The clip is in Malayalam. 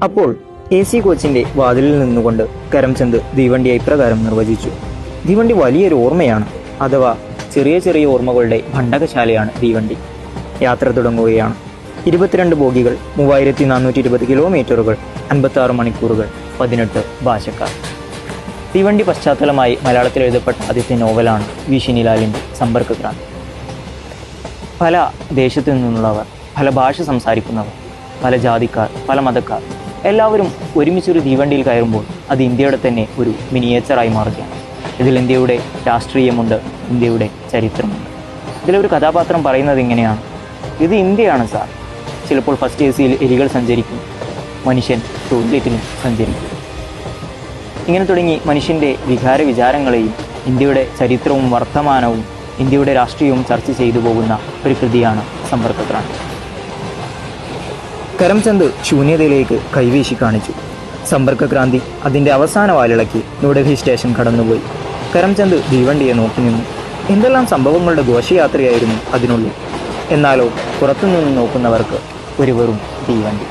അപ്പോൾ AC കോച്ചിന്റെ വാതിലിൽ നിന്നുകൊണ്ട് കരംചന്ദ് തീവണ്ടിയെ ഇപ്രകാരം നിർവചിച്ചു. തീവണ്ടി വലിയൊരു ഓർമ്മയാണ്, അഥവാ ചെറിയ ചെറിയ ഓർമ്മകളുടെ ഭണ്ഡകശാലയാണ് തീവണ്ടി. യാത്ര തുടങ്ങുകയാണ്. 22 ബോഗികൾ, 3420 കിലോമീറ്ററുകൾ, 56 മണിക്കൂറുകൾ, 18 ഭാഷക്കാർ. തീവണ്ടി പശ്ചാത്തലമായി മലയാളത്തിൽ എഴുതപ്പെട്ട ആദ്യത്തെ നോവലാണ് വി ശിനിലാലിൻ്റെ സമ്പർക്കക്രാന്തി. പല ദേശത്തു നിന്നുള്ളവർ, പല ഭാഷ സംസാരിക്കുന്നവർ, പല ജാതിക്കാർ, പല മതക്കാർ എല്ലാവരും ഒരുമിച്ചൊരു തീവണ്ടിയിൽ കയറുമ്പോൾ അത് ഇന്ത്യയുടെ തന്നെ ഒരു മിനിയേച്ചറായി മാറുകയാണ്. ഇതിൽ ഇന്ത്യയുടെ രാഷ്ട്രീയമുണ്ട്, ഇന്ത്യയുടെ ചരിത്രമുണ്ട്. ഇതിലൊരു കഥാപാത്രം പറയുന്നത് ഇങ്ങനെയാണ്: ഇത് ഇന്ത്യയാണ് സാർ. ചിലപ്പോൾ ഫസ്റ്റ് AC യിൽ എലികൾ സഞ്ചരിക്കും, മനുഷ്യൻ ടോയ്ലറ്റിലും സഞ്ചരിക്കും. ഇങ്ങനെ തുടങ്ങി മനുഷ്യൻ്റെ വികാര വിചാരങ്ങളെയും ഇന്ത്യയുടെ ചരിത്രവും വർത്തമാനവും ഇന്ത്യയുടെ രാഷ്ട്രീയവും ചർച്ച ചെയ്തു പോകുന്ന ഒരു കൃതിയാണ് സമ്പർക്കക്രാന്തി. കരംചന്ദ് ശൂന്യതയിലേക്ക് കൈവീശി കാണിച്ചു. സമ്പർക്കക്രാന്തി അതിൻ്റെ അവസാന വാലിളക്കി ന്യൂഡൽഹി സ്റ്റേഷൻ കടന്നുപോയി. കരംചന്ദ് തീവണ്ടിയെ നോക്കി നിന്നു. എന്തെല്ലാം സംഭവങ്ങളുടെ ഘോഷയാത്രയായിരുന്നു അതിനുള്ളിൽ. എന്നാലോ പുറത്തുനിന്ന് നോക്കുന്നവർക്ക് ഒരു വെറും തീവണ്ടി.